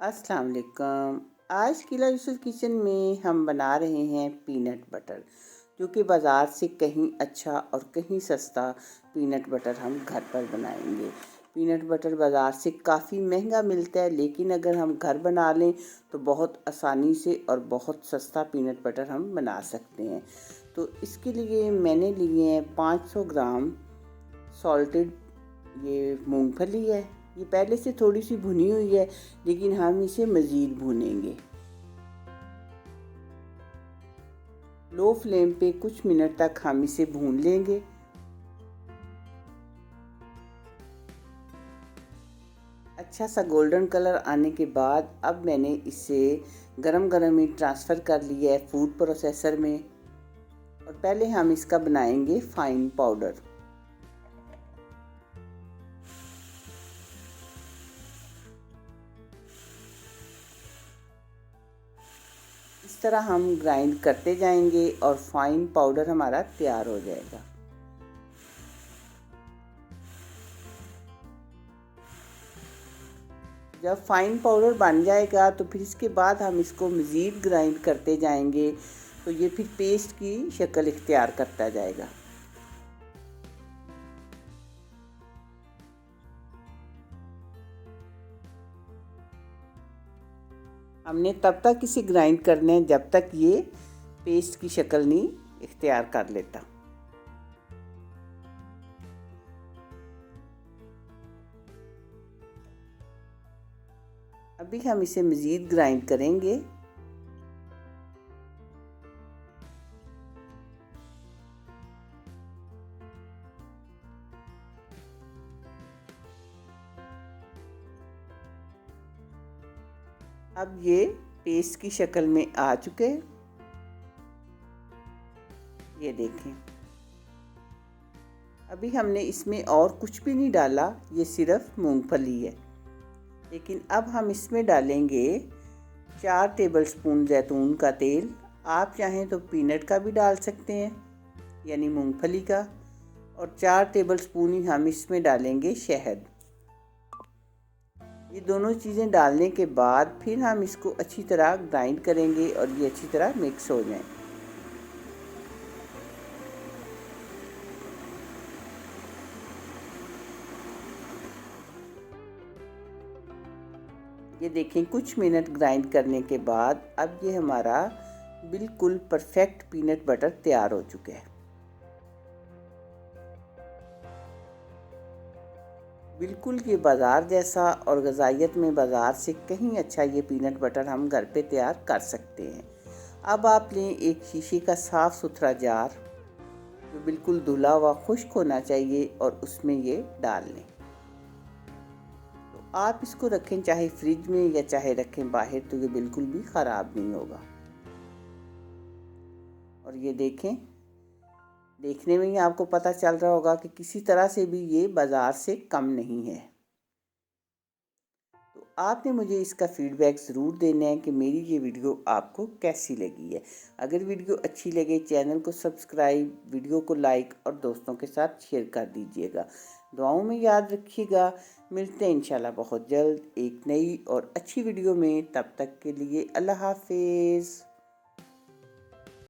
अस्सलाम वालेकुम। आज किला यूसुफ किचन में हम बना रहे हैं पीनट बटर, जो कि बाज़ार से कहीं अच्छा और कहीं सस्ता पीनट बटर हम घर पर बनाएंगे। पीनट बटर बाज़ार से काफ़ी महंगा मिलता है, लेकिन अगर हम घर बना लें तो बहुत आसानी से और बहुत सस्ता पीनट बटर हम बना सकते हैं। तो इसके लिए मैंने लिए हैं 500 ग्राम सॉल्टेड ये मूंगफली है। ये पहले से थोड़ी सी भुनी हुई है, लेकिन हम इसे मज़ीद भूनेंगे। लो फ्लेम पे कुछ मिनट तक हम इसे भून लेंगे। अच्छा सा गोल्डन कलर आने के बाद अब मैंने इसे गरम गरम ही ट्रांसफ़र कर लिया है फूड प्रोसेसर में, और पहले हम इसका बनाएंगे फाइन पाउडर। इस तरह हम ग्राइंड करते जाएंगे और फाइन पाउडर हमारा तैयार हो जाएगा। जब फाइन पाउडर बन जाएगा तो फिर इसके बाद हम इसको मज़ीद ग्राइंड करते जाएंगे, तो ये फिर पेस्ट की शक्ल इख्तियार करता जाएगा। हमने तब तक इसे ग्राइंड करना है जब तक ये पेस्ट की शक्ल नहीं इख्तियार कर लेता। अभी हम इसे मज़ीद ग्राइंड करेंगे। अब ये पेस्ट की शक्ल में आ चुके हैं, ये देखें। अभी हमने इसमें और कुछ भी नहीं डाला, ये सिर्फ मूंगफली है। लेकिन अब हम इसमें डालेंगे 4 टेबलस्पून जैतून का तेल। आप चाहें तो पीनट का भी डाल सकते हैं, यानी मूंगफली का। और 4 टेबलस्पून ही हम इसमें डालेंगे शहद। ये दोनों चीज़ें डालने के बाद फिर हम इसको अच्छी तरह ग्राइंड करेंगे और ये अच्छी तरह मिक्स हो जाए। ये देखें, कुछ मिनट ग्राइंड करने के बाद अब ये हमारा बिल्कुल परफेक्ट पीनट बटर तैयार हो चुका है। बिल्कुल ये बाज़ार जैसा और ग़िज़ाइयत में बाज़ार से कहीं अच्छा ये पीनट बटर हम घर पे तैयार कर सकते हैं। अब आप लें एक शीशे का साफ़ सुथरा जार, जो बिल्कुल धुला हुआ खुश्क होना चाहिए, और उसमें ये डाल लें। तो आप इसको रखें चाहे फ्रिज में या चाहे रखें बाहर, तो ये बिल्कुल भी ख़राब नहीं होगा। और ये देखें, देखने में ही आपको पता चल रहा होगा कि किसी तरह से भी ये बाज़ार से कम नहीं है। तो आपने मुझे इसका फ़ीडबैक ज़रूर देना है कि मेरी ये वीडियो आपको कैसी लगी है। अगर वीडियो अच्छी लगे, चैनल को सब्सक्राइब, वीडियो को लाइक और दोस्तों के साथ शेयर कर दीजिएगा। दुआओं में याद रखिएगा। मिलते हैं इंशाल्लाह बहुत जल्द एक नई और अच्छी वीडियो में। तब तक के लिए अल्लाह हाफिज़।